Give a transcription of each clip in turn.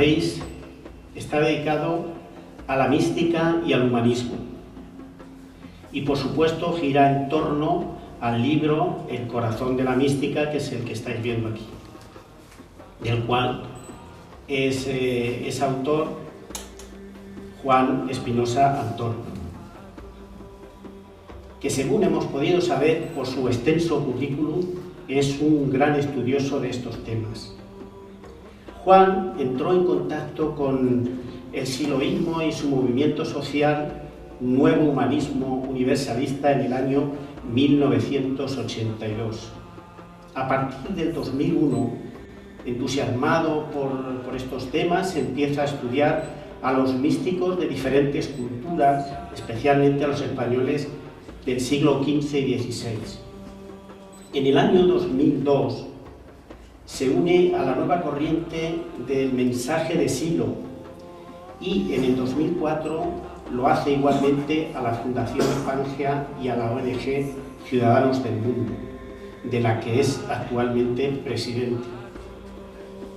sabéis, está dedicado a la mística y al humanismo. Y por supuesto gira en torno al libro El corazón de la mística, que es el que estáis viendo aquí, del cual es autor Juan Espinosa Antón, que según hemos podido saber por su extenso currículum, es un gran estudioso de estos temas. Juan entró en contacto con el siloísmo y su movimiento social Nuevo Humanismo Universalista en el año 1982. A partir del 2001, entusiasmado por estos temas, empieza a estudiar a los místicos de diferentes culturas, especialmente a los españoles del siglo XV y XVI. En el año 2002 se une a la nueva corriente del mensaje de Silo y en el 2004 lo hace igualmente a la Fundación Pangea y a la ONG Ciudadanos del Mundo, de la que es actualmente presidente.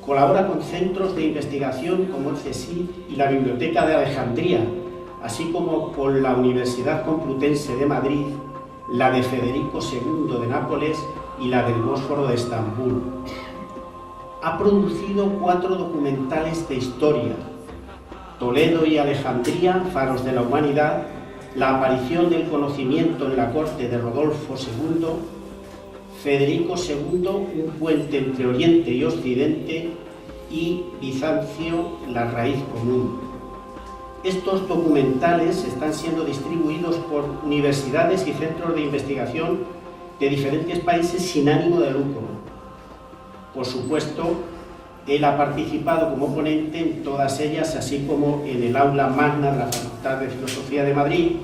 Colabora con centros de investigación como el CSIC y la Biblioteca de Alejandría, así como con la Universidad Complutense de Madrid, la de Federico II de Nápoles y la del Bósforo de Estambul. Ha producido 4 documentales de historia: Toledo y Alejandría, faros de la humanidad, la aparición del conocimiento en la corte de Rodolfo II, Federico II, un puente entre Oriente y Occidente, y Bizancio, la raíz común. Estos documentales están siendo distribuidos por universidades y centros de investigación de diferentes países sin ánimo de lucro. Por supuesto, él ha participado como ponente en todas ellas, así como en el aula magna de la Facultad de Filosofía de Madrid,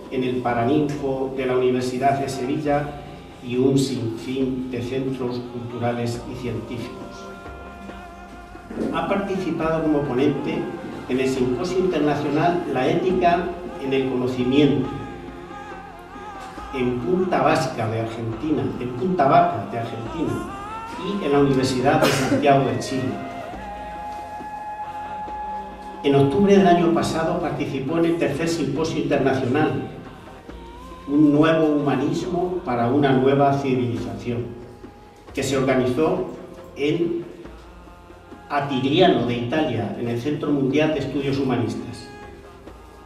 en el Paraninfo de la Universidad de Sevilla y un sinfín de centros culturales y científicos. Ha participado como ponente en el Simposio Internacional La Ética en el Conocimiento, en Punta Vaca de Argentina, y en la Universidad de Santiago de Chile. En octubre del año pasado participó en el tercer Simposio Internacional, Un nuevo humanismo para una nueva civilización, que se organizó en Atigliano de Italia, en el Centro Mundial de Estudios Humanistas.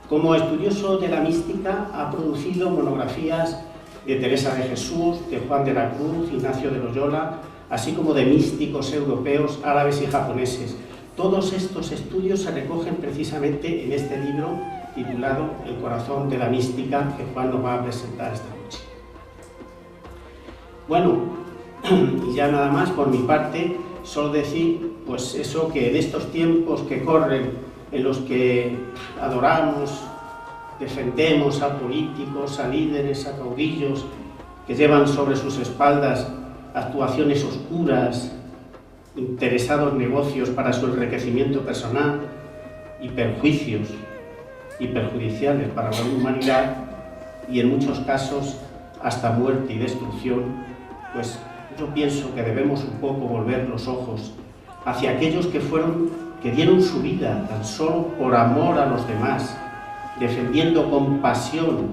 Como estudioso de la mística, ha producido monografías de Teresa de Jesús, de Juan de la Cruz, Ignacio de Loyola, así como de místicos europeos, árabes y japoneses. Todos estos estudios se recogen precisamente en este libro titulado El corazón de la mística, que Juan nos va a presentar esta noche. Bueno, y ya nada más por mi parte, solo decir pues eso, que en estos tiempos que corren, en los que adoramos, defendemos a políticos, a líderes, a caudillos, que llevan sobre sus espaldas actuaciones oscuras, interesados negocios para su enriquecimiento personal y perjuicios y perjudiciales para la humanidad, y en muchos casos hasta muerte y destrucción, pues yo pienso que debemos un poco volver los ojos hacia aquellos que dieron su vida tan solo por amor a los demás, defendiendo con pasión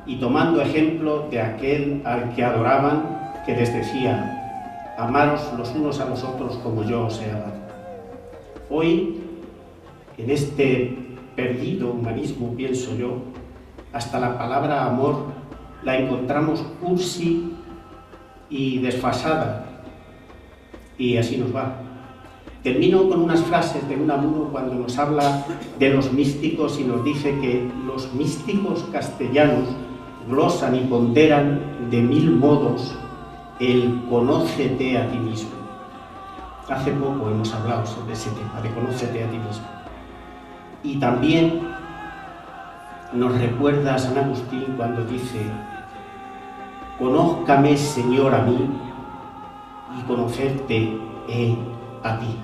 y tomando ejemplo de aquel al que adoraban, que les decía: amaros los unos a los otros como yo os he amado. Hoy, en este perdido humanismo, pienso yo, hasta la palabra amor la encontramos cursi y desfasada, y así nos va. Termino con unas frases de Unamuno cuando nos habla de los místicos y nos dice que los místicos castellanos glosan y ponderan de 1000 modos el conócete a ti mismo. Hace poco hemos hablado sobre ese tema de conócete a ti mismo. Y también nos recuerda a San Agustín cuando dice: conózcame, Señor, a mí, y conocerte he a ti.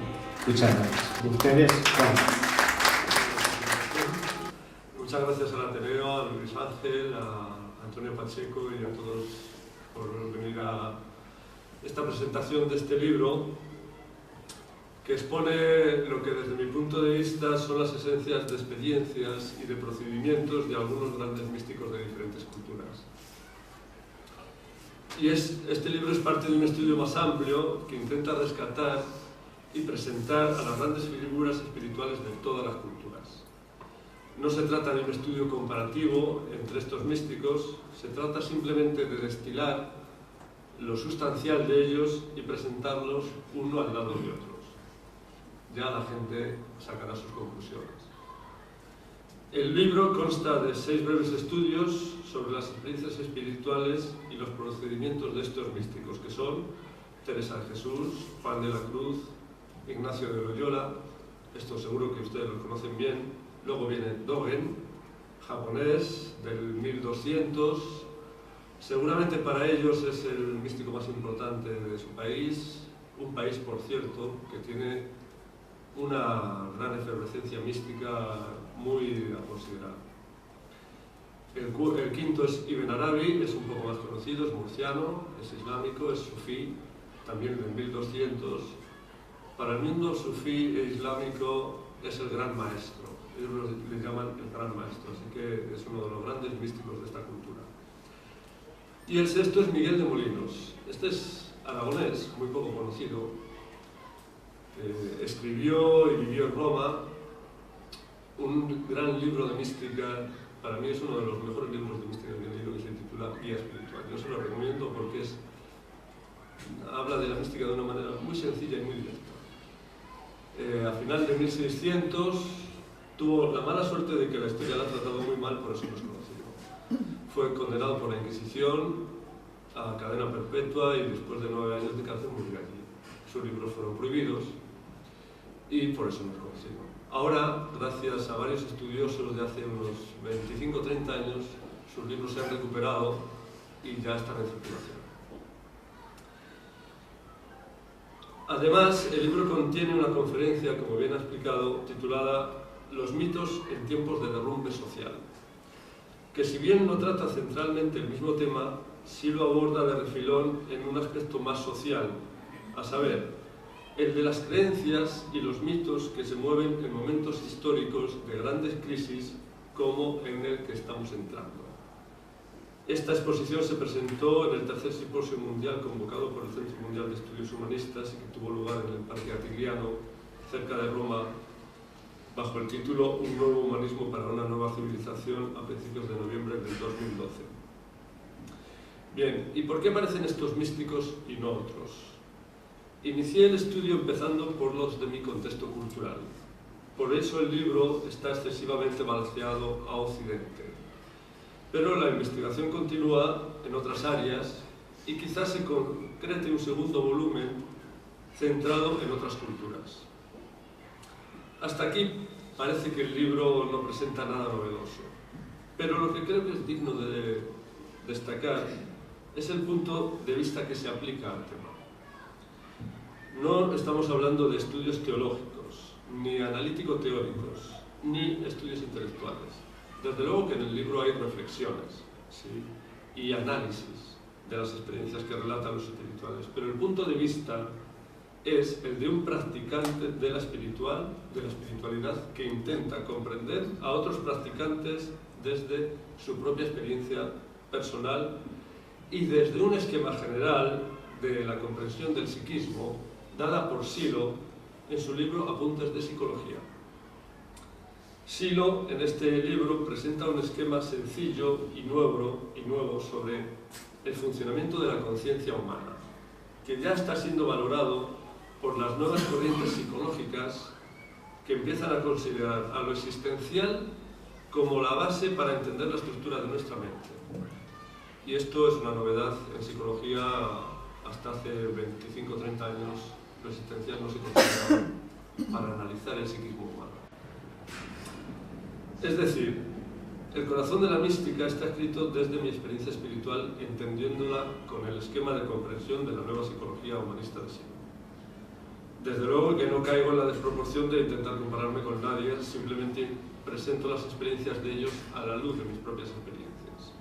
Muchas gracias. ¿Y ustedes? Bueno. Muchas gracias al Ateneo, a Luis Ángel, a Antonio Pacheco y a todos por venir a esta presentación de este libro, que expone lo que desde mi punto de vista son las esencias de experiencias y de procedimientos de algunos grandes místicos de diferentes culturas. Y este libro es parte de un estudio más amplio que intenta rescatar y presentar a las grandes figuras espirituales de todas las culturas. No se trata de un estudio comparativo entre estos místicos, se trata simplemente de destilar lo sustancial de ellos y presentarlos uno al lado de otros. Ya la gente sacará sus conclusiones. El libro consta de 6 breves estudios sobre las experiencias espirituales y los procedimientos de estos místicos, que son Teresa de Jesús, Juan de la Cruz, Ignacio de Loyola, esto seguro que ustedes lo conocen bien. Luego viene Dogen, japonés, del 1200. Seguramente para ellos es el místico más importante de su país, un país, por cierto, que tiene una gran efervescencia mística muy a considerar. El quinto es Ibn Arabi, es un poco más conocido, es murciano, es islámico, es sufí, también del 1200. Para el mundo sufí e islámico es el gran maestro, ellos le llaman el gran maestro, así que es uno de los grandes místicos de esta cultura. Y el sexto es Miguel de Molinos. Este es aragonés, muy poco conocido. Escribió y vivió en Roma un gran libro de mística. Para mí es uno de los mejores libros de mística que he leído, que se titula Guía Espiritual. Yo se lo recomiendo porque habla de la mística de una manera muy sencilla y muy directa. A final de 1600 tuvo la mala suerte de que la historia la ha tratado muy mal, por eso no es conocido. Fue condenado por la Inquisición a cadena perpetua y después de 9 años de cárcel murió allí. Sus libros fueron prohibidos y por eso no es conocido. Ahora, gracias a varios estudiosos de hace unos 25 o 30 años, sus libros se han recuperado y ya están en circulación. Además, el libro contiene una conferencia, como bien ha explicado, titulada Los mitos en tiempos de derrumbe social, que si bien no trata centralmente el mismo tema, sí lo aborda de refilón en un aspecto más social, a saber, el de las creencias y los mitos que se mueven en momentos históricos de grandes crisis como en el que estamos entrando. Esta exposición se presentó en el tercer simposio mundial convocado por el Centro Mundial de Estudios Humanistas y que tuvo lugar en el Parque Atigliano, cerca de Roma, bajo el título Un nuevo humanismo para una nueva civilización, a principios de noviembre del 2012. Bien, ¿y por qué aparecen estos místicos y no otros? Inicié el estudio empezando por los de mi contexto cultural. Por eso el libro está excesivamente balanceado a Occidente. Pero la investigación continúa en otras áreas y quizás se concrete un segundo volumen centrado en otras culturas. Hasta aquí parece que el libro no presenta nada novedoso, pero lo que creo que es digno de destacar es el punto de vista que se aplica al tema. No estamos hablando de estudios teológicos, ni analítico-teóricos, ni estudios intelectuales. Desde luego que en el libro hay reflexiones, ¿sí?, y análisis de las experiencias que relatan los espirituales, pero el punto de vista es el de un practicante de la espiritualidad que intenta comprender a otros practicantes desde su propia experiencia personal y desde un esquema general de la comprensión del psiquismo dada por Silo en su libro Apuntes de Psicología. Silo en este libro presenta un esquema sencillo y nuevo sobre el funcionamiento de la conciencia humana, que ya está siendo valorado por las nuevas corrientes psicológicas que empiezan a considerar a lo existencial como la base para entender la estructura de nuestra mente. Y esto es una novedad en psicología. Hasta hace 25 o 30 años lo existencial no se consideraba para analizar el psiquismo humano. Es decir, el corazón de la mística está escrito desde mi experiencia espiritual, entendiéndola con el esquema de comprensión de la nueva psicología humanista de Silo. Desde luego que no caigo en la desproporción de intentar compararme con nadie, simplemente presento las experiencias de ellos a la luz de mis propias experiencias.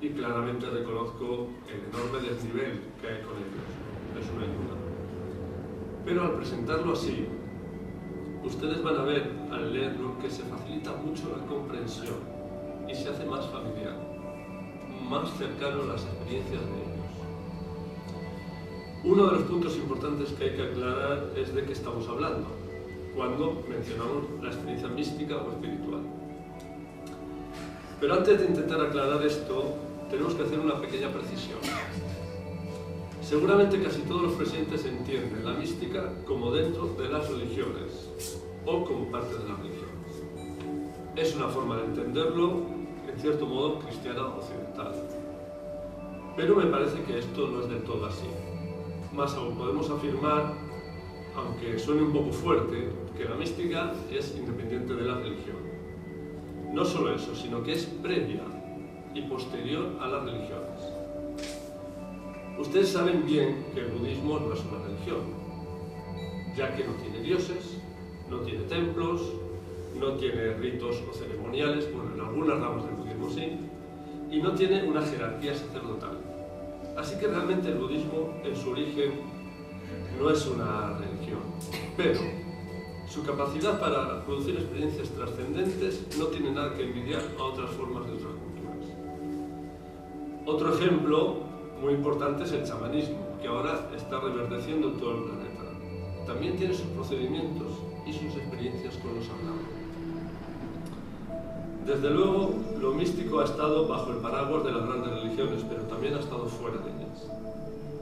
Y claramente reconozco el enorme desnivel que hay con ellos, eso no hay duda. Pero al presentarlo así, ustedes van a ver al leerlo que se facilita mucho la comprensión y se hace más familiar, más cercano a las experiencias de ellos. Uno de los puntos importantes que hay que aclarar es de qué estamos hablando cuando mencionamos la experiencia mística o espiritual. Pero antes de intentar aclarar esto, tenemos que hacer una pequeña precisión. Seguramente casi todos los presentes entienden la mística como dentro de las religiones o como parte de las religiones. Es una forma de entenderlo, en cierto modo, cristiana occidental. Pero me parece que esto no es del todo así. Más aún podemos afirmar, aunque suene un poco fuerte, que la mística es independiente de la religión. No solo eso, sino que es previa y posterior a las religiones. Ustedes saben bien que el budismo no es una religión, ya que no tiene dioses, no tiene templos, no tiene ritos o ceremoniales, bueno, en algunas ramas del budismo sí, y no tiene una jerarquía sacerdotal. Así que realmente el budismo, en su origen, no es una religión, pero su capacidad para producir experiencias trascendentes no tiene nada que envidiar a otras formas de otras culturas. Otro ejemplo muy importante es el chamanismo, que ahora está reverdeciendo en todo el planeta. También tiene sus procedimientos y sus experiencias con los sagrados. Desde luego, lo místico ha estado bajo el paraguas de las grandes religiones, pero también ha estado fuera de ellas.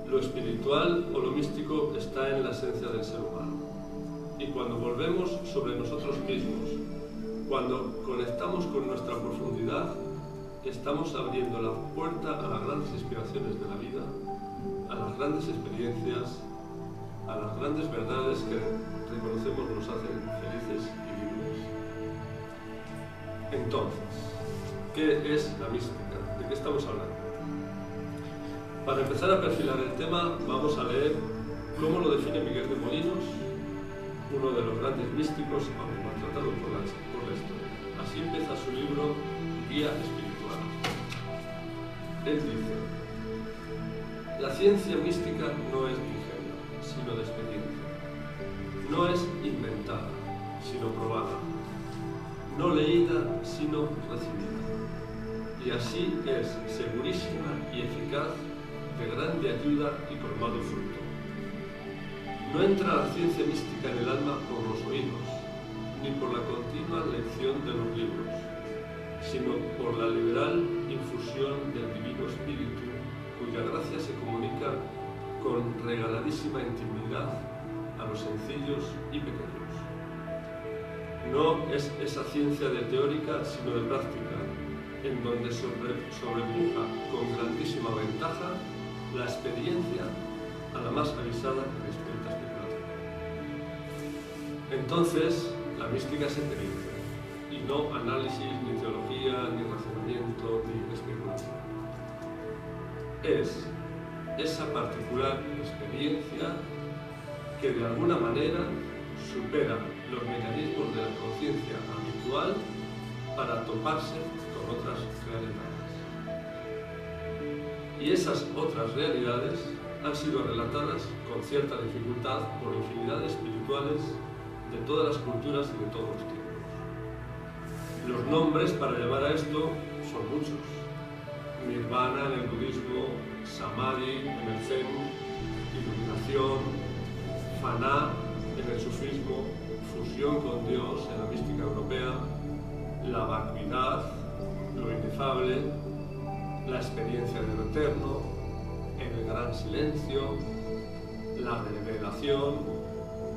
Lo espiritual o lo místico está en la esencia del ser humano. Y cuando volvemos sobre nosotros mismos, cuando conectamos con nuestra profundidad, estamos abriendo la puerta a las grandes inspiraciones de la vida, a las grandes experiencias, a las grandes verdades que reconocemos nos hacen felices y libres. Entonces, ¿qué es la mística? ¿De qué estamos hablando? Para empezar a perfilar el tema, vamos a leer cómo lo define Miguel de Molinos, uno de los grandes místicos, aunque maltratado por la historia. Así empieza su libro Guía Espiritual. Él dice: la ciencia mística no es ingenua, sino de experiencia. No es inventada, sino probada. No leída, sino recibida. Y así es segurísima y eficaz, de grande ayuda y colmado fruto. No entra la ciencia mística en el alma por los oídos, ni por la continua lección de los libros, sino por la liberal infusión del Divino Espíritu, cuya gracia se comunica con regaladísima intimidad a los sencillos y pequeños. No es esa ciencia de teórica, sino de práctica, en donde sobrepuja con grandísima ventaja la experiencia a la más avisada y experta especulativa. Entonces, la mística es experiencia, y no análisis, ni teología, ni razonamiento, ni especulación. Es esa particular experiencia que de alguna manera supera los mecanismos de la conciencia habitual para toparse con otras realidades. Y esas otras realidades han sido relatadas con cierta dificultad por infinidades espirituales de todas las culturas y de todos los tiempos. Los nombres para llamar a esto son muchos. Nirvana en el budismo, Samadhi en el Zen, iluminación, Fana en el sufismo, fusión con Dios en la mística europea, la vacuidad, lo inefable, la experiencia de lo eterno, en el gran silencio, la revelación,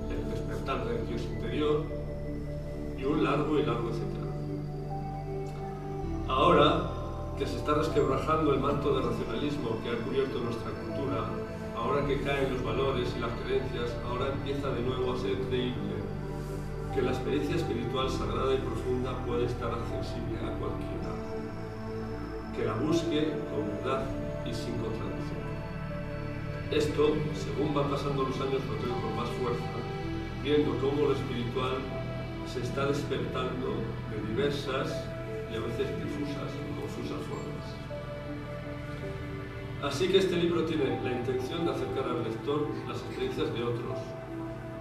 el despertar del Dios interior y un largo etcétera. Ahora que se está resquebrajando el manto de racionalismo que ha cubierto nuestra cultura, ahora que caen los valores y las creencias, ahora empieza de nuevo a ser creíble que la experiencia espiritual sagrada y profunda puede estar accesible a cualquiera, que la busque con verdad y sin contradicción. Esto, según van pasando los años, lo creo con más fuerza, viendo cómo lo espiritual se está despertando de diversas y a veces difusas y confusas formas. Así que este libro tiene la intención de acercar al lector las experiencias de otros,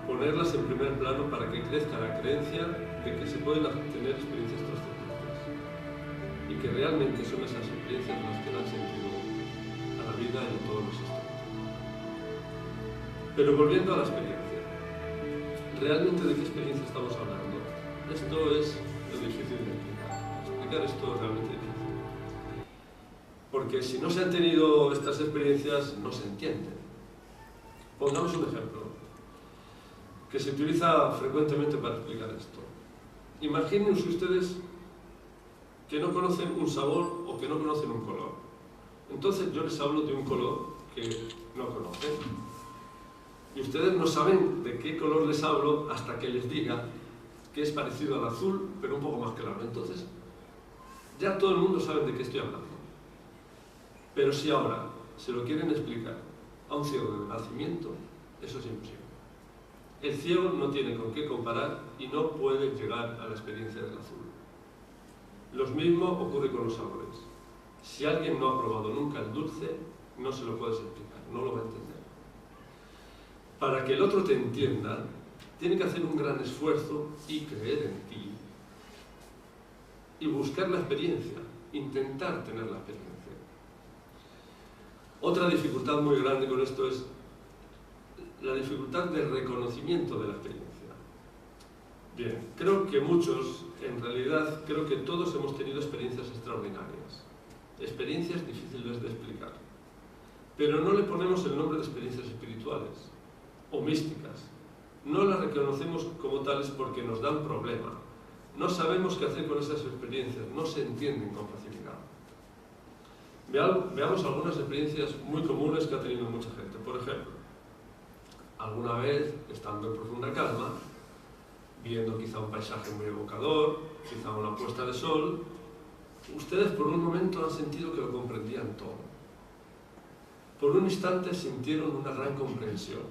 ponerlas en primer plano para que crezca la creencia de que se pueden tener experiencias trascendentes y que realmente son esas experiencias las que dan sentido a la vida y a todo lo existente. Pero volviendo a la experiencia, ¿realmente de qué experiencia estamos hablando? Esto es lo difícil de explicar. Explicar esto es realmente difícil. Porque si no se han tenido estas experiencias, no se entienden. Pongamos un ejemplo que se utiliza frecuentemente para explicar esto. Imagínense ustedes que no conocen un sabor o que no conocen un color. Entonces yo les hablo de un color que no conocen. Y ustedes no saben de qué color les hablo hasta que les diga que es parecido al azul, pero un poco más claro. Entonces, ya todo el mundo sabe de qué estoy hablando. Pero si ahora se lo quieren explicar a un ciego de nacimiento, eso es imposible. El ciego no tiene con qué comparar y no puede llegar a la experiencia del azul. Lo mismo ocurre con los sabores. Si alguien no ha probado nunca el dulce, no se lo puedes explicar, no lo va a entender. Para que el otro te entienda, tiene que hacer un gran esfuerzo y creer en ti y buscar la experiencia, intentar tener la experiencia. Otra dificultad muy grande con esto es la dificultad del reconocimiento de la experiencia. Bien, creo que muchos, en realidad, creo que todos hemos tenido experiencias extraordinarias, experiencias difíciles de explicar, pero no le ponemos el nombre de experiencias espirituales o místicas. No las reconocemos como tales porque nos dan problema. No sabemos qué hacer con esas experiencias, no se entienden con facilidad. Veamos algunas experiencias muy comunes que ha tenido mucha gente. Por ejemplo, alguna vez, estando en profunda calma, viendo quizá un paisaje muy evocador, quizá una puesta de sol, ustedes por un momento han sentido que lo comprendían todo. Por un instante sintieron una gran comprensión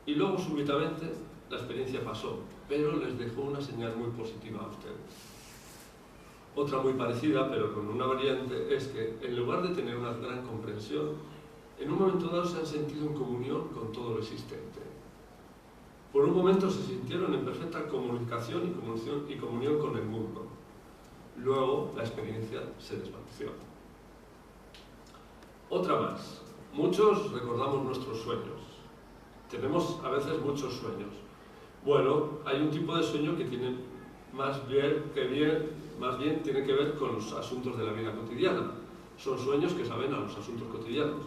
y luego súbitamente la experiencia pasó, pero les dejó una señal muy positiva a ustedes. Otra muy parecida, pero con una variante, es que en lugar de tener una gran comprensión, en un momento dado se han sentido en comunión con todo lo existente. Por un momento se sintieron en perfecta comunicación y comunión con el mundo. Luego la experiencia se desvaneció. Otra más. Muchos recordamos nuestros sueños. Tenemos a veces muchos sueños. Bueno, hay un tipo de sueño que tiene más bien tiene que ver con los asuntos de la vida cotidiana. Son sueños que saben a los asuntos cotidianos.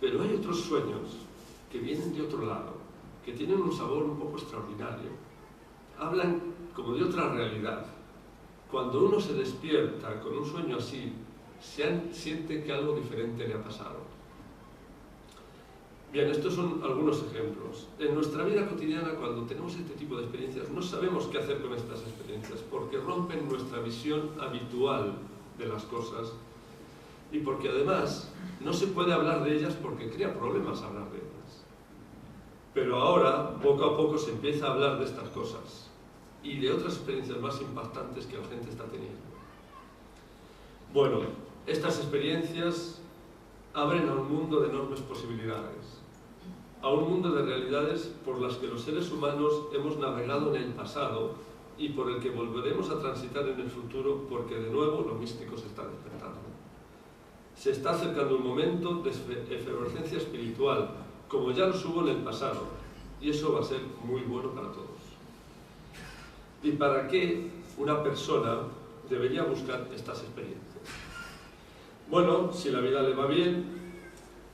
Pero hay otros sueños que vienen de otro lado, que tienen un sabor un poco extraordinario. Hablan como de otra realidad. Cuando uno se despierta con un sueño así, siente que algo diferente le ha pasado. Bien, estos son algunos ejemplos. En nuestra vida cotidiana, cuando tenemos este tipo de experiencias, no sabemos qué hacer con estas experiencias, porque rompen nuestra visión habitual de las cosas y porque además no se puede hablar de ellas porque crea problemas hablar de ellas. Pero ahora, poco a poco, se empieza a hablar de estas cosas y de otras experiencias más impactantes que la gente está teniendo. Bueno, estas experiencias abren a un mundo de enormes posibilidades, a un mundo de realidades por las que los seres humanos hemos navegado en el pasado y por el que volveremos a transitar en el futuro porque de nuevo lo místico se está despertando. Se está acercando un momento de efervescencia espiritual, como ya lo hubo en el pasado, y eso va a ser muy bueno para todos. ¿Y para qué una persona debería buscar estas experiencias? Bueno, si la vida le va bien,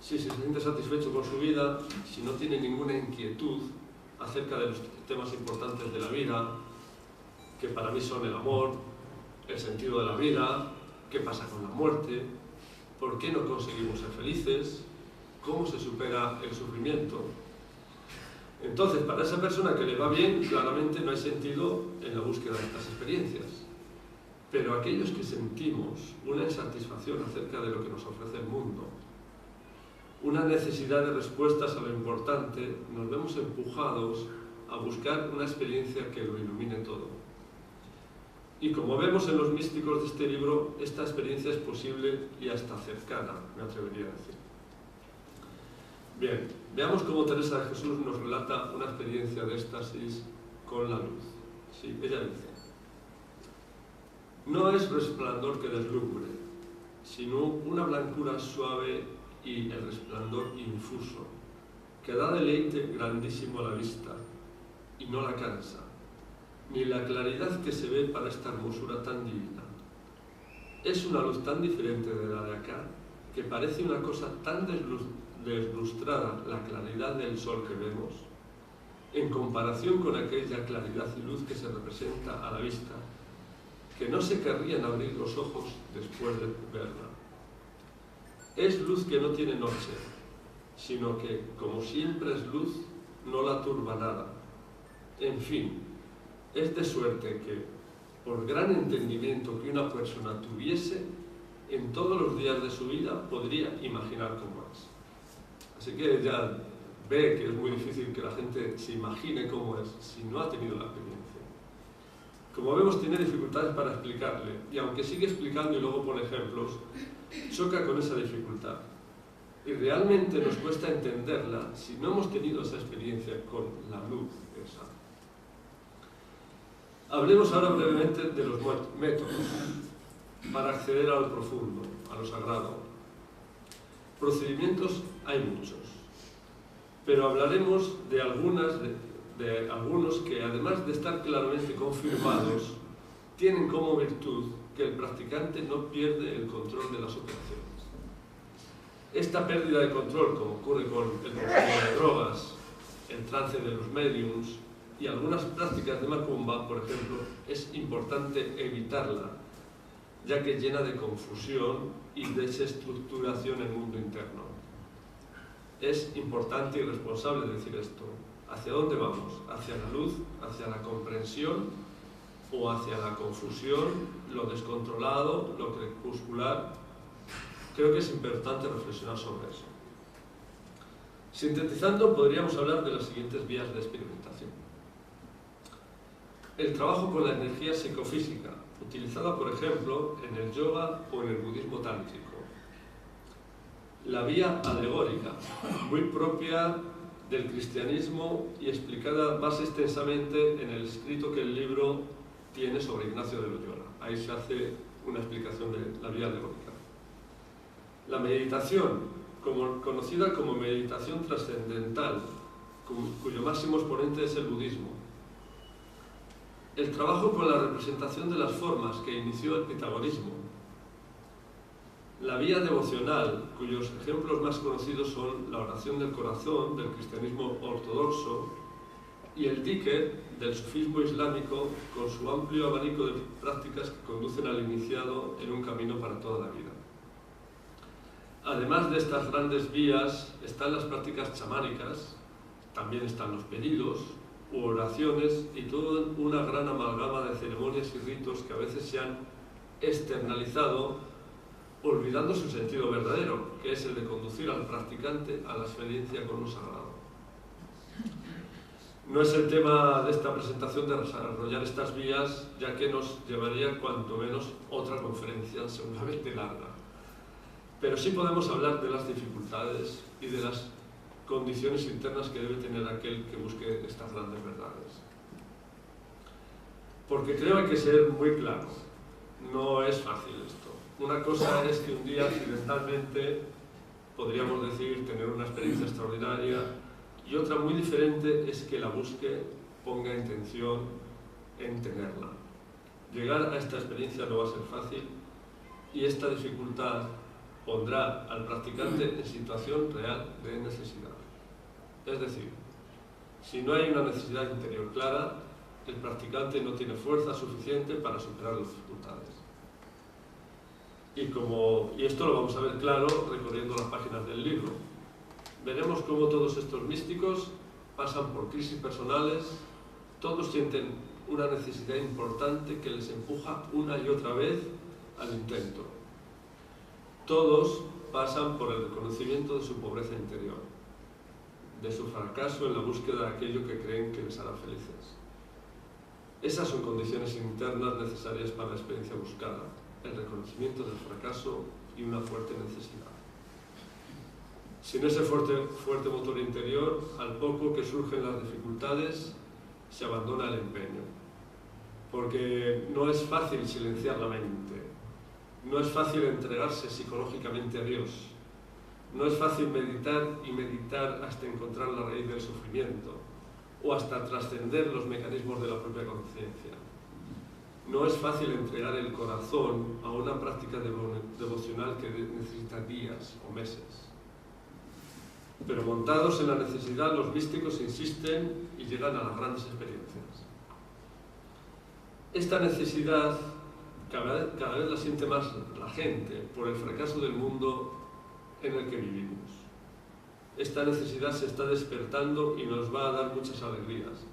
si se siente satisfecho con su vida, si no tiene ninguna inquietud acerca de los temas importantes de la vida, que para mí son el amor, el sentido de la vida, qué pasa con la muerte, por qué no conseguimos ser felices, cómo se supera el sufrimiento. Entonces, para esa persona que le va bien, claramente no hay sentido en la búsqueda de estas experiencias. Pero aquellos que sentimos una insatisfacción acerca de lo que nos ofrece el mundo, una necesidad de respuestas a lo importante, nos vemos empujados a buscar una experiencia que lo ilumine todo. Y como vemos en los místicos de este libro, esta experiencia es posible y hasta cercana, me atrevería a decir. Bien, veamos cómo Teresa de Jesús nos relata una experiencia de éxtasis con la luz. Sí, ella dice: no es resplandor que deslumbre, sino una blancura suave y el resplandor infuso, que da deleite grandísimo a la vista y no la cansa, ni la claridad que se ve para esta hermosura tan divina. Es una luz tan diferente de la de acá, que parece una cosa tan deslustrada la claridad del sol que vemos, en comparación con aquella claridad y luz que se representa a la vista, que no se querrían abrir los ojos después de verla. Es luz que no tiene noche, sino que, como siempre es luz, no la turba nada. En fin, es de suerte que, por gran entendimiento que una persona tuviese, en todos los días de su vida podría imaginar cómo es. Así que ya ve que es muy difícil que la gente se imagine cómo es si no ha tenido la experiencia. Como vemos, tiene dificultades para explicarle, y aunque sigue explicando y luego pone ejemplos, choca con esa dificultad. Y realmente nos cuesta entenderla si no hemos tenido esa experiencia con la luz esa. Hablemos ahora brevemente de los métodos para acceder a lo profundo, a lo sagrado. Procedimientos hay muchos, pero hablaremos de algunos que, además de estar claramente confirmados, tienen como virtud que el practicante no pierde el control de las operaciones. Esta pérdida de control, como ocurre con el consumo de drogas, el trance de los mediums y algunas prácticas de macumba, por ejemplo, es importante evitarla, ya que llena de confusión y desestructuración el mundo interno. Es importante y responsable decir esto. ¿Hacia dónde vamos? ¿Hacia la luz? ¿Hacia la comprensión? ¿O hacia la confusión, lo descontrolado, lo crepuscular? Creo que es importante reflexionar sobre eso. Sintetizando, podríamos hablar de las siguientes vías de experimentación. El trabajo con la energía psicofísica, utilizada, por ejemplo, en el yoga o en el budismo tántrico. La vía alegórica, muy propia del cristianismo y explicada más extensamente en el escrito que el libro tiene sobre Ignacio de Loyola. Ahí se hace una explicación de la vía alegórica. La meditación, conocida como meditación trascendental, cuyo máximo exponente es el budismo. El trabajo con la representación de las formas que inició el pitagorismo. La vía devocional, cuyos ejemplos más conocidos son la oración del corazón del cristianismo ortodoxo y el dhikr del sufismo islámico, con su amplio abanico de prácticas que conducen al iniciado en un camino para toda la vida. Además de estas grandes vías, están las prácticas chamánicas, también están los pedidos u oraciones y toda una gran amalgama de ceremonias y ritos que a veces se han externalizado, olvidando su sentido verdadero, que es el de conducir al practicante a la experiencia con lo sagrado. No es el tema de esta presentación de desarrollar estas vías, ya que nos llevaría cuanto menos otra conferencia seguramente larga. Pero sí podemos hablar de las dificultades y de las condiciones internas que debe tener aquel que busque estas grandes verdades. Porque creo que hay que ser muy claro, no es fácil esto. Una cosa es que un día accidentalmente, podríamos decir, tener una experiencia extraordinaria, y otra muy diferente es que la busque, ponga intención en tenerla. Llegar a esta experiencia no va a ser fácil y esta dificultad pondrá al practicante en situación real de necesidad. Es decir, si no hay una necesidad interior clara, el practicante no tiene fuerza suficiente para superar las dificultades. Y esto lo vamos a ver claro recorriendo las páginas del libro. Veremos cómo todos estos místicos pasan por crisis personales, todos sienten una necesidad importante que les empuja una y otra vez al intento. Todos pasan por el reconocimiento de su pobreza interior, de su fracaso en la búsqueda de aquello que creen que les hará felices. Esas son condiciones internas necesarias para la experiencia buscada, el reconocimiento del fracaso y una fuerte necesidad. Sin ese fuerte motor interior, al poco que surgen las dificultades, se abandona el empeño. Porque no es fácil silenciar la mente, no es fácil entregarse psicológicamente a Dios, no es fácil meditar y meditar hasta encontrar la raíz del sufrimiento o hasta trascender los mecanismos de la propia conciencia. No es fácil entregar el corazón a una práctica devocional que necesita días o meses. Pero montados en la necesidad, los místicos insisten y llegan a las grandes experiencias. Esta necesidad cada vez la siente más la gente por el fracaso del mundo en el que vivimos. Esta necesidad se está despertando y nos va a dar muchas alegrías,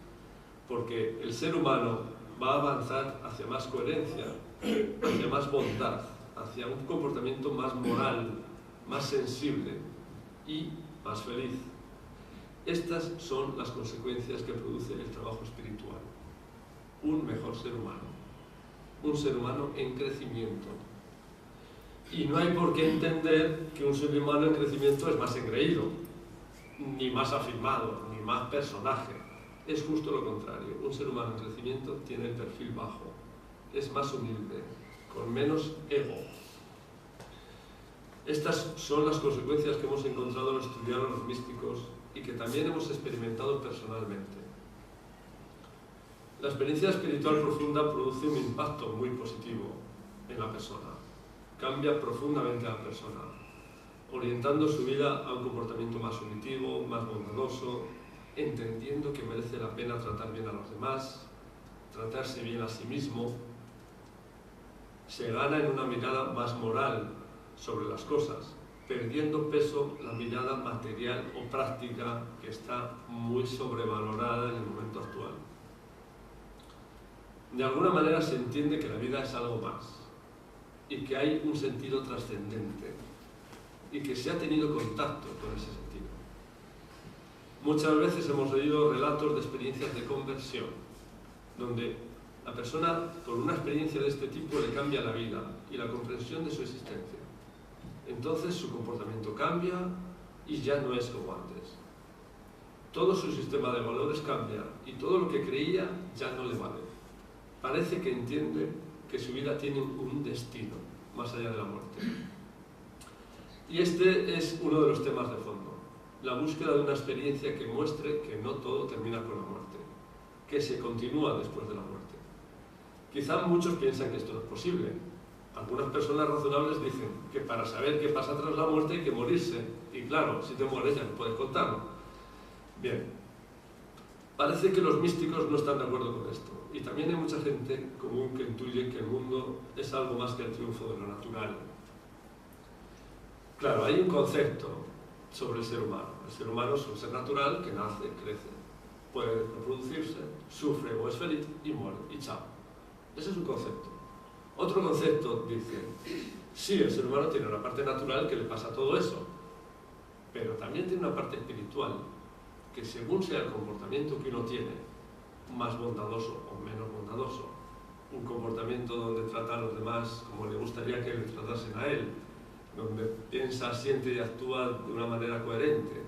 porque el ser humano va a avanzar hacia más coherencia, hacia más bondad, hacia un comportamiento más moral, más sensible y más feliz. Estas son las consecuencias que produce el trabajo espiritual. Un mejor ser humano, un ser humano en crecimiento. Y no hay por qué entender que un ser humano en crecimiento es más engreído, ni más afirmado, ni más personaje. Es justo lo contrario. Un ser humano en crecimiento tiene el perfil bajo, es más humilde, con menos ego. Estas son las consecuencias que hemos encontrado al estudiar a los místicos y que también hemos experimentado personalmente. La experiencia espiritual profunda produce un impacto muy positivo en la persona, cambia profundamente a la persona, orientando su vida a un comportamiento más sumitivo, más bondadoso, entendiendo que merece la pena tratar bien a los demás, tratarse bien a sí mismo. Se gana en una mirada más moral sobre las cosas, perdiendo peso la mirada material o práctica que está muy sobrevalorada en el momento actual. De alguna manera se entiende que la vida es algo más y que hay un sentido trascendente y que se ha tenido contacto con ese sentido. Muchas veces hemos leído relatos de experiencias de conversión, donde la persona con una experiencia de este tipo le cambia la vida y la comprensión de su existencia. Entonces su comportamiento cambia y ya no es como antes. Todo su sistema de valores cambia y todo lo que creía ya no le vale. Parece que entiende que su vida tiene un destino más allá de la muerte. Y este es uno de los temas de fondo, la búsqueda de una experiencia que muestre que no todo termina con la muerte, que se continúa después de la muerte. Quizá muchos piensan que esto no es posible. Algunas personas razonables dicen que para saber qué pasa tras la muerte hay que morirse. Y claro, si te mueres ya no puedes contarlo. Bien, parece que los místicos no están de acuerdo con esto. Y también hay mucha gente común que intuye que el mundo es algo más que el triunfo de lo natural. Claro, hay un concepto sobre el ser humano. El ser humano es un ser natural que nace, crece, puede reproducirse, sufre o es feliz y muere, y chao. Ese es un concepto. Otro concepto dice, sí, el ser humano tiene una parte natural que le pasa todo eso, pero también tiene una parte espiritual, que según sea el comportamiento que uno tiene, más bondadoso o menos bondadoso, un comportamiento donde trata a los demás como le gustaría que le tratasen a él, donde piensa, siente y actúa de una manera coherente.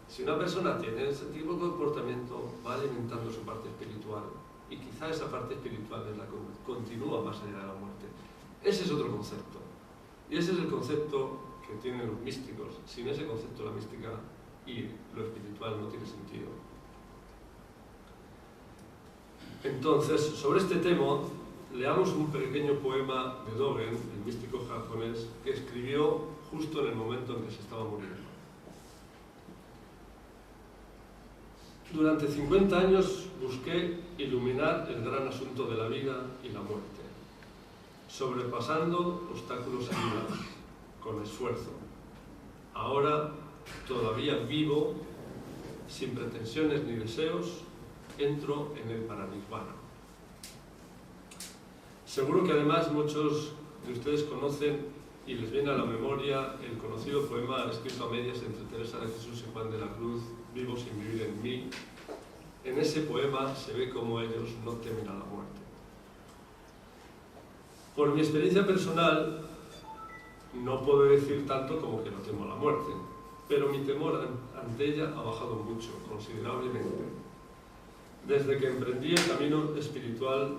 Si una persona tiene ese tipo de comportamiento, va alimentando su parte espiritual, y quizá esa parte espiritual es la que continúa más allá de la muerte. Ese es otro concepto, y ese es el concepto que tienen los místicos. Sin ese concepto la mística y lo espiritual no tiene sentido. Entonces, sobre este tema, leamos un pequeño poema de Dogen, el místico japonés, que escribió justo en el momento en que se estaba muriendo. Durante 50 años busqué iluminar el gran asunto de la vida y la muerte, sobrepasando obstáculos y dudas, con esfuerzo. Ahora, todavía vivo, sin pretensiones ni deseos, entro en el paranirvana. Seguro que además muchos de ustedes conocen y les viene a la memoria el conocido poema escrito a medias entre Teresa de Jesús y Juan de la Cruz, Vivo sin vivir en mí. En ese poema se ve cómo ellos no temen a la muerte. Por mi experiencia personal, no puedo decir tanto como que no temo a la muerte. pero mi temor ante ella ha bajado mucho, considerablemente, desde que emprendí el camino espiritual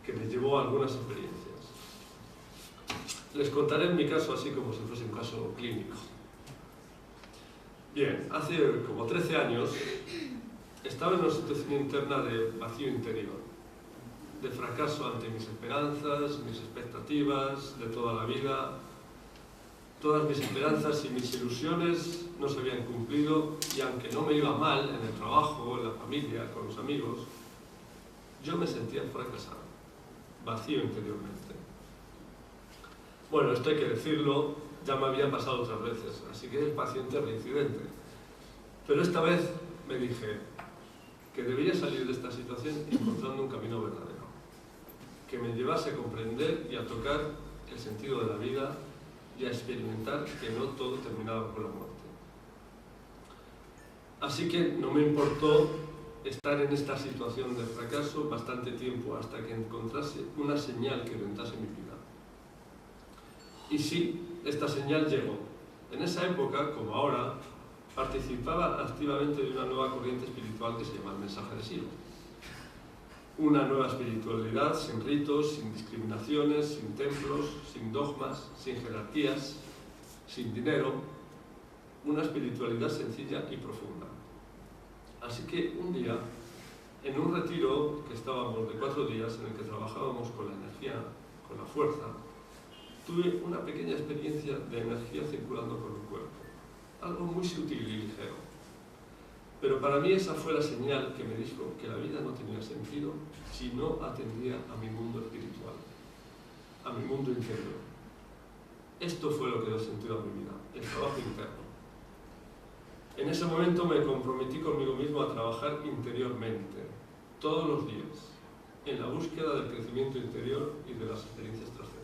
que me llevó a algunas experiencias. Les contaré en mi caso así como si fuese un caso clínico. Bien, hace como 13 años estaba en una situación interna de vacío interior, de fracaso ante mis esperanzas, mis expectativas de toda la vida. Todas mis esperanzas y mis ilusiones no se habían cumplido, y aunque no me iba mal en el trabajo, en la familia, con los amigos, yo me sentía fracasado, vacío interiormente. Bueno, esto hay que decirlo, ya me había pasado otras veces, así que es paciente reincidente. Pero esta vez me dije que debía salir de esta situación encontrando un camino verdadero, que me llevase a comprender y a tocar el sentido de la vida y a experimentar que no todo terminaba con la muerte. Así que no me importó estar en esta situación de fracaso bastante tiempo hasta que encontrase una señal que orientase mi vida. Y sí, esta señal llegó. En esa época, como ahora, participaba activamente de una nueva corriente espiritual que se llama el mensaje de Silo. Una nueva espiritualidad sin ritos, sin discriminaciones, sin templos, sin dogmas, sin jerarquías, sin dinero. Una espiritualidad sencilla y profunda. Así que un día, en un retiro que estábamos de 4 días, en el que trabajábamos con la energía, con la fuerza, tuve una pequeña experiencia de energía circulando por el cuerpo. Algo muy sutil y ligero. Pero para mí esa fue la señal que me dijo que la vida no tenía sentido si no atendía a mi mundo espiritual, a mi mundo interior. Esto fue lo que dio sentido a mi vida, el trabajo interno. En ese momento me comprometí conmigo mismo a trabajar interiormente, todos los días, en la búsqueda del crecimiento interior y de las experiencias trascendentes.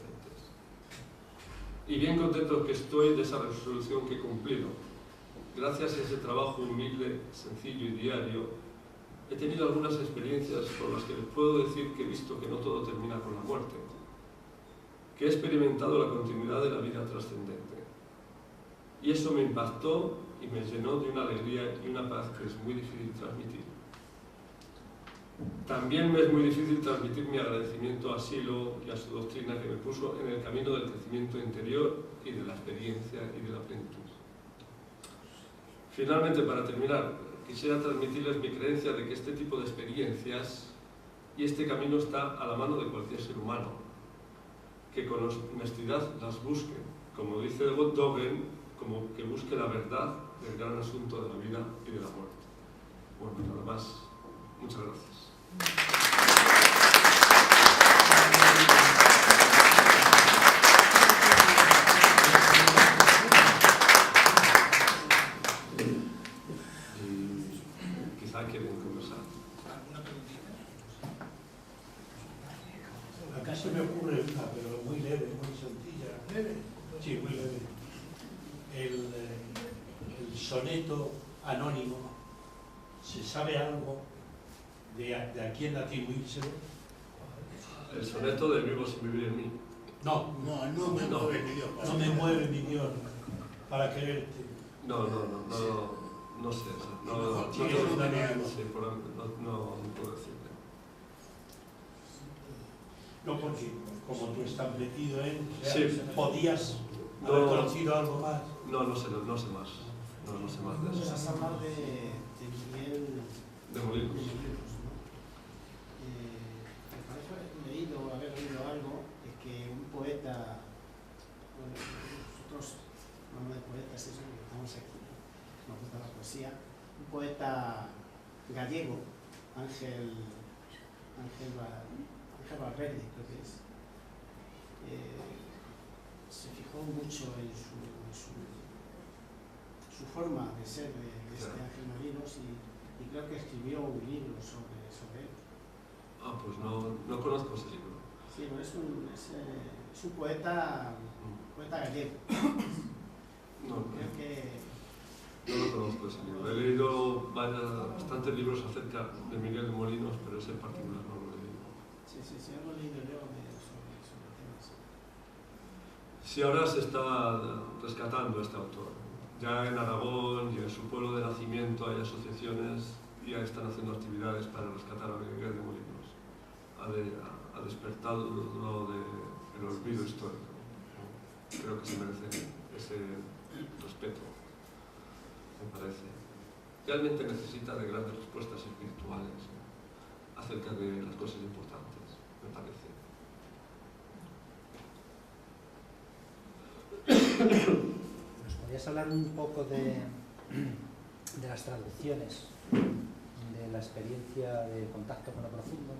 Y bien contento que estoy de esa resolución que he cumplido. Gracias a ese trabajo humilde, sencillo y diario, he tenido algunas experiencias por las que les puedo decir que he visto que no todo termina con la muerte, que he experimentado la continuidad de la vida trascendente. Y eso me impactó y me llenó de una alegría y una paz que es muy difícil transmitir. También me es muy difícil transmitir mi agradecimiento a Silo y a su doctrina que me puso en el camino del crecimiento interior y de la experiencia y de la plenitud. Finalmente, para terminar, quisiera transmitirles mi creencia de que este tipo de experiencias y este camino está a la mano de cualquier ser humano, que con honestidad las busque, como dice Dogen, como que busque la verdad del gran asunto de la vida y de la muerte. Bueno, nada más. Muchas gracias. Quizá quieren conversar. Acá se me ocurre una, pero muy leve, muy sencilla. ¿Leve? Sí, muy leve. El soneto anónimo, ¿se sabe algo de a quién atribuírselo? El soneto de Vivo sin vivir en mí. No me mueve mi Dios. No me mueve mi Dios para quererte. No sé. No puedo decirte. No, porque como tú estás metido en, Sí. podías haber conocido algo más. No sé más. No sé más de Nos eso. has hablado de Miguel De Molinos. ¿no? Me parece haber oído algo de que un poeta, bueno, nosotros hablamos de poetas, eso, estamos aquí, nos gusta la poesía, un poeta gallego, Ángel Valverde, creo que es, se fijó mucho en su forma de ser de este Ángel Molinos y creo que escribió un libro sobre él. Ah, pues no conozco ese libro. Sí, pero es un poeta gallego. Creo que No lo conozco ese libro. He leído bastantes libros acerca de Miguel de Molinos, pero ese en particular no lo he leído. sí, algo he leído yo sobre temas. Sí, ahora se está rescatando este autor. Ya en Aragón y en su pueblo de nacimiento hay asociaciones y ya están haciendo actividades para rescatar a Miguel de Molinos. Ha despertado del olvido histórico. Creo que se merece ese respeto, me parece. Realmente necesita de grandes respuestas espirituales acerca de las cosas importantes, me parece. ¿Nos podrías hablar un poco de las traducciones, de la experiencia de contacto con lo profundo?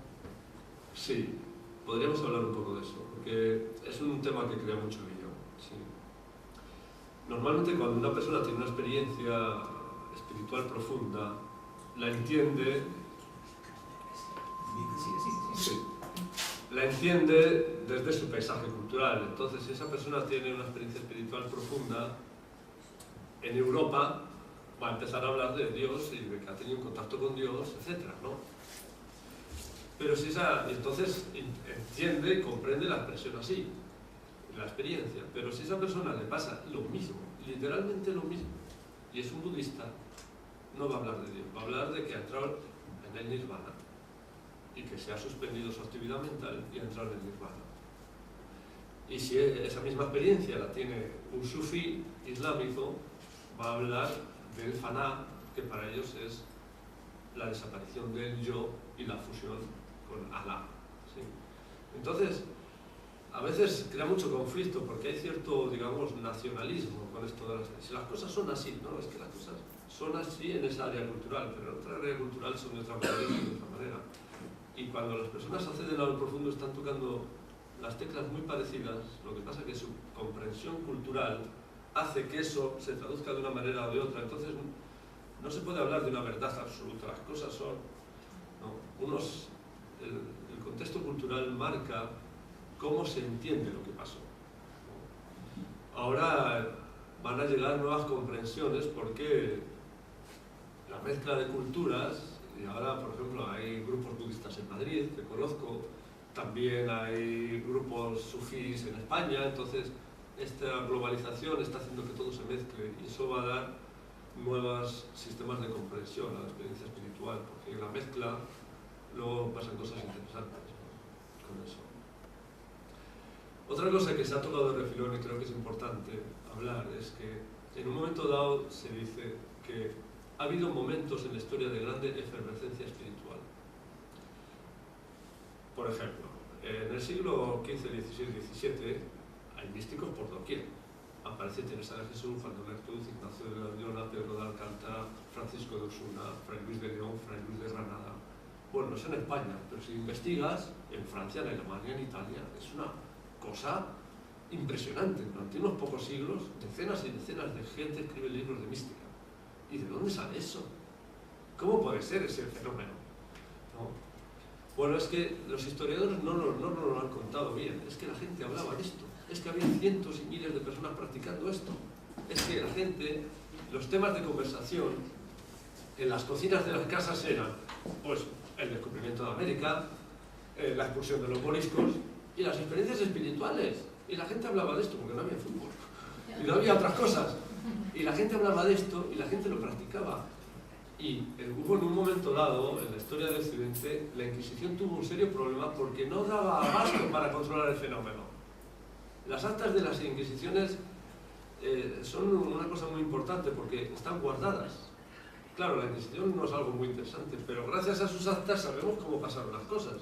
Sí, podríamos hablar un poco de eso, porque es un tema que crea mucho lío. Sí. Normalmente cuando una persona tiene una experiencia espiritual profunda, la entiende, sí, la entiende desde su paisaje cultural. Entonces, si esa persona tiene una experiencia espiritual profunda, en Europa va a empezar a hablar de Dios y de que ha tenido un contacto con Dios, etc., ¿no? Pero si entonces entiende y comprende la expresión así, la experiencia. Pero si a esa persona le pasa lo mismo, literalmente lo mismo, y es un budista, no va a hablar de Dios, va a hablar de que ha entrado en el nirvana y que se ha suspendido su actividad mental y ha entrado en el nirvana. Y si esa misma experiencia la tiene un sufí islámico, va a hablar del faná, que para ellos es la desaparición del yo y la fusión con Alá. ¿Sí? Entonces, a veces crea mucho conflicto porque hay cierto, digamos, nacionalismo con esto de si las cosas son así, ¿no? Es que las cosas son así en esa área cultural, pero en otra área cultural son de otra manera y de otra manera. Y cuando las personas acceden a lo profundo están tocando las teclas muy parecidas, lo que pasa es que su comprensión cultural hace que eso se traduzca de una manera o de otra. Entonces no se puede hablar de una verdad absoluta, las cosas son, ¿no? El contexto cultural marca cómo se entiende lo que pasó. Ahora van a llegar nuevas comprensiones porque la mezcla de culturas, y ahora por ejemplo hay grupos budistas en Madrid que conozco, también hay grupos sufís en España, entonces esta globalización está haciendo que todo se mezcle y eso va a dar nuevos sistemas de comprensión a la experiencia espiritual, porque en la mezcla luego pasan cosas interesantes, ¿no? Con eso. Otra cosa que se ha tocado de refilón y creo que es importante hablar es que en un momento dado se dice que ha habido momentos en la historia de grande efervescencia espiritual. Por ejemplo, en el siglo XV, XVI, XVII hay místicos por doquier. Aparece Teresa de Jesús, Juan de la Cruz, Ignacio de Loyola, Pedro de Alcántara, Francisco de Osuna, Fray Luis de León, Fray Luis de Granada. Bueno, es en España, pero si investigas, en Francia, en Alemania, en Italia, es una cosa impresionante. Durante unos pocos siglos, decenas y decenas de gente escribe libros de mística. ¿Y de dónde sale eso? ¿Cómo puede ser ese fenómeno? ¿No? Bueno, es que los historiadores no lo han contado bien. Es que la gente hablaba de esto. Es que había cientos y miles de personas practicando esto. Es que la gente, los temas de conversación en las cocinas de las casas eran, pues, el descubrimiento de América, la expulsión de los moriscos y las experiencias espirituales. Y la gente hablaba de esto porque no había fútbol. Y no había otras cosas. Y la gente hablaba de esto y la gente lo practicaba. Y hubo en un momento dado, en la historia del Occidente, la Inquisición tuvo un serio problema porque no daba abasto para controlar el fenómeno. Las actas de las Inquisiciones son una cosa muy importante porque están guardadas. Claro, la Inquisición no es algo muy interesante, pero gracias a sus actas sabemos cómo pasaron las cosas.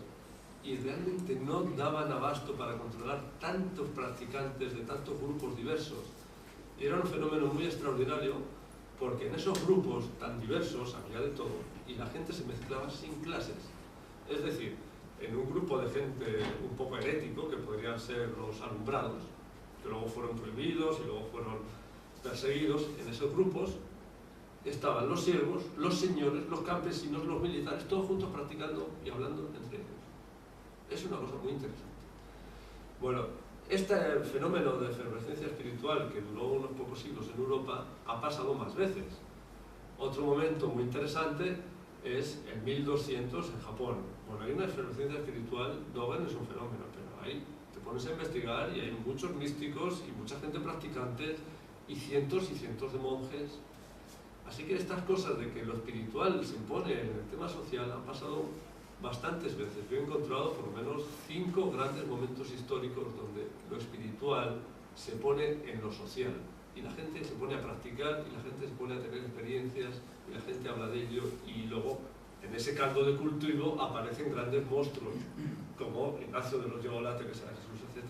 Y realmente no daban abasto para controlar tantos practicantes de tantos grupos diversos. Y era un fenómeno muy extraordinario porque en esos grupos tan diversos había de todo y la gente se mezclaba sin clases. Es decir, en un grupo de gente un poco herético, que podrían ser los alumbrados, que luego fueron prohibidos y luego fueron perseguidos, en esos grupos estaban los siervos, los señores, los campesinos, los militares, todos juntos practicando y hablando entre ellos. Es una cosa muy interesante. Bueno, este fenómeno de efervescencia espiritual que duró unos pocos siglos en Europa ha pasado más veces. Otro momento muy interesante es en 1200 en Japón. Bueno, hay una efervescencia espiritual, Dogen es un fenómeno, pero ahí te pones a investigar y hay muchos místicos y mucha gente practicante y cientos de monjes. Así que estas cosas de que lo espiritual se impone en el tema social han pasado bastantes veces. Yo he encontrado por lo menos 5 grandes momentos históricos donde lo espiritual se pone en lo social y la gente se pone a practicar y la gente se pone a tener experiencias y la gente habla de ello, y luego en ese caldo de cultivo aparecen grandes monstruos como Ignacio de Loyola, Teresa de Jesús, etc.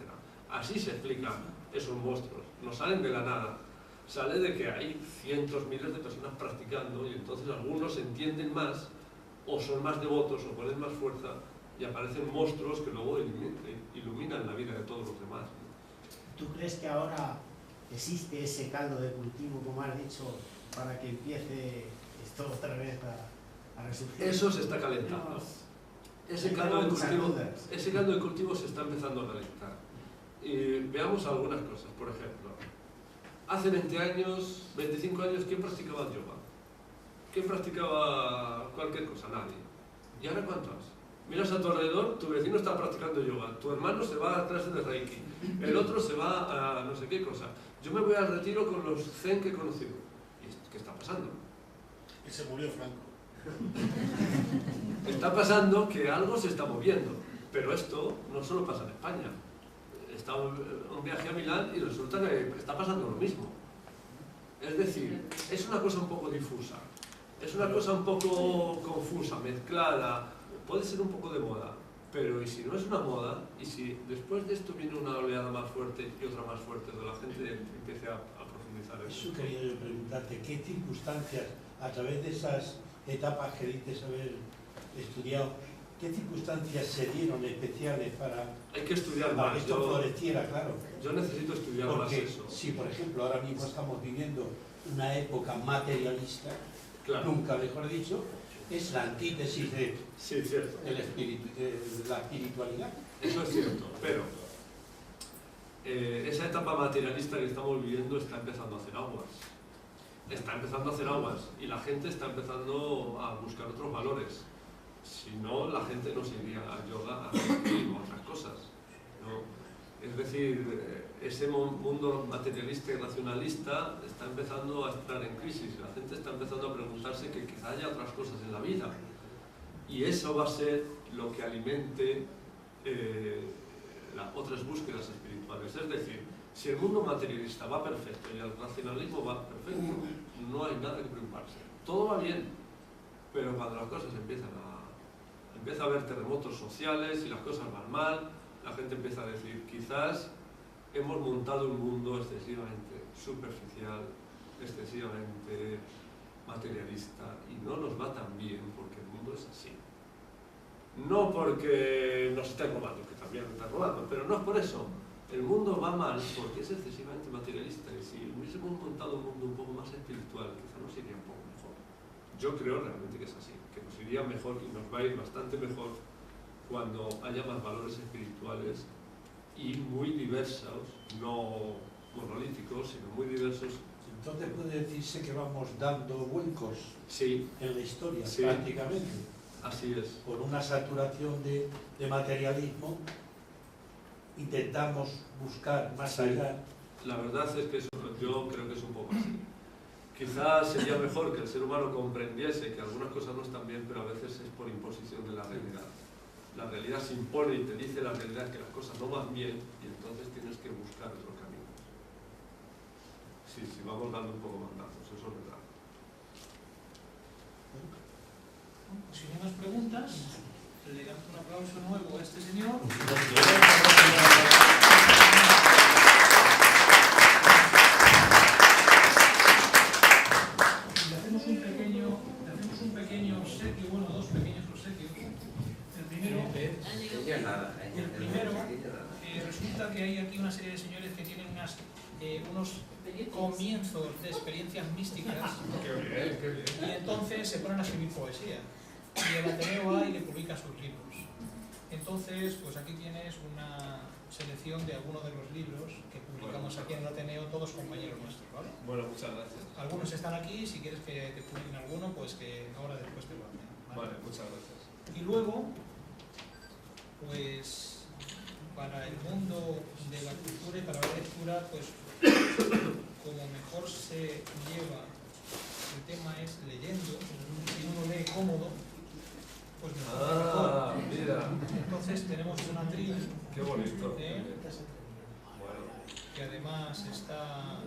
Así se explican esos monstruos, no salen de la nada. Sale de que hay cientos, miles de personas practicando, y entonces algunos entienden más o son más devotos o ponen más fuerza y aparecen monstruos que luego iluminan la vida de todos los demás, ¿no? ¿Tú crees que ahora existe ese caldo de cultivo, como has dicho, para que empiece esto otra vez a resurgir? Eso se está calentando. Ese caldo de cultivo se está empezando a calentar. Y veamos algunas cosas. Por ejemplo, hace 20 años, 25 años, ¿quién practicaba yoga? ¿Quién practicaba cualquier cosa? Nadie. ¿Y ahora cuántos? Miras a tu alrededor, tu vecino está practicando yoga, tu hermano se va a clases de Reiki, el otro se va a no sé qué cosa. Yo me voy al retiro con los zen que he conocido. ¿Y qué está pasando? Y se murió Franco. Está pasando que algo se está moviendo, pero esto no solo pasa en España. Está un viaje a Milán y resulta que está pasando lo mismo. Es decir, es una cosa un poco difusa, es una cosa un poco confusa, mezclada, puede ser un poco de moda, pero ¿y si no es una moda? ¿Y si después de esto viene una oleada más fuerte y otra más fuerte, donde la gente empiece a profundizar en eso? Eso quería yo preguntarte, ¿qué circunstancias, a través de esas etapas que dices haber estudiado, qué circunstancias se dieron especiales para Hay que estudiar que más. esto floreciera, claro? Yo necesito estudiar más Porque eso. si, por ejemplo, ahora mismo estamos viviendo una época materialista, Claro. nunca mejor dicho, es la antítesis de, Sí, cierto. de la espiritualidad. Eso es cierto, pero esa etapa materialista que estamos viviendo está empezando a hacer aguas. Está empezando a hacer aguas y la gente está empezando a buscar otros valores. Si no, la gente no se iría al yoga, a Reiki o a otras cosas, ¿no? Es decir, ese mundo materialista y racionalista está empezando a entrar en crisis. La gente está empezando a preguntarse que quizá haya otras cosas en la vida. Y eso va a ser lo que alimente las otras búsquedas espirituales. Es decir, si el mundo materialista va perfecto y el racionalismo va perfecto, no hay nada que preocuparse. Todo va bien, pero cuando las cosas empieza a haber terremotos sociales y las cosas van mal, la gente empieza a decir, quizás hemos montado un mundo excesivamente superficial, excesivamente materialista, y no nos va tan bien porque el mundo es así. No porque nos estén robando, que también nos están robando, pero no es por eso. El mundo va mal porque es excesivamente materialista, y si hubiésemos montado un mundo un poco más espiritual, quizá nos iría un poco mejor. Yo creo realmente que es así, que nos iría mejor y nos va a ir bastante mejor cuando haya más valores espirituales y muy diversos, no monolíticos, sino muy diversos. Entonces puede decirse que vamos dando vuelcos Sí, en la historia, Sí. prácticamente, así es. por una saturación de materialismo. Intentamos buscar más Sí. allá. La verdad es que yo creo que es un poco así. Quizás sería mejor que el ser humano comprendiese que algunas cosas no están bien, pero a veces es por imposición de la realidad. La realidad se impone y te dice la realidad que las cosas no van bien, y entonces tienes que buscar otros caminos. Sí, vamos dando un poco bandazos, eso es verdad. Si no hay más preguntas, le damos un aplauso nuevo a este señor. Le hacemos un pequeño obsequio, bueno, dos pequeños obsequios. El primero, resulta que hay aquí una serie de señores que tienen unos comienzos de experiencias místicas, y entonces se ponen a escribir poesía. Y el Ateneo va y le publica sus libros. Entonces, pues aquí tienes una selección de algunos de los libros que publicamos aquí en el Ateneo, todos compañeros nuestros, ¿vale? Bueno, muchas gracias. Algunos están aquí, si quieres que te publiquen alguno, pues que ahora después te lo hacen, ¿vale? Vale, muchas gracias. Y luego, pues para el mundo de la cultura y para la lectura, pues como me mejor se lleva el tema es leyendo. Si uno lee cómodo, pues mejor. Mira, Entonces tenemos un atril qué bonito. que además está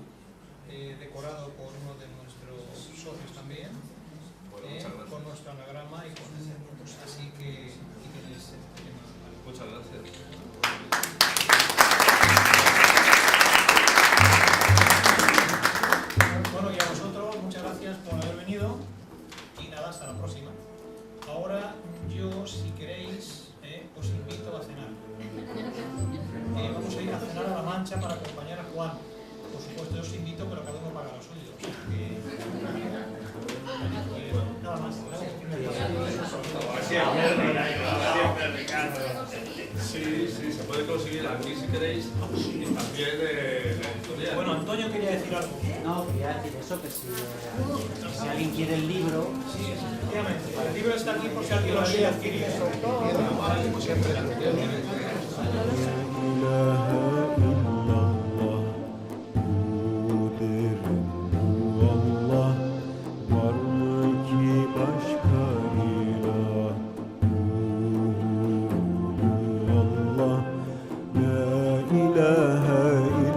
decorado por uno de nuestros socios también, Muchas gracias. con nuestro anagrama y con así que aquí tienes el tema. Muchas gracias. Bueno, y a vosotros muchas gracias por haber venido y nada, hasta la próxima. Ahora yo, si queréis, os invito a cenar. Vamos a ir a cenar a La Mancha para acompañar a Juan. Por supuesto, yo os invito, pero cada uno paga lo suyo. O sea que, nada más. Sí, se puede conseguir aquí si queréis y también la editorial. Bueno, Antonio quería decir algo. No, quería decir eso, que si alguien quiere el libro... Sí, efectivamente. El libro está aquí por si alguien lo quiere adquirir. La ilahe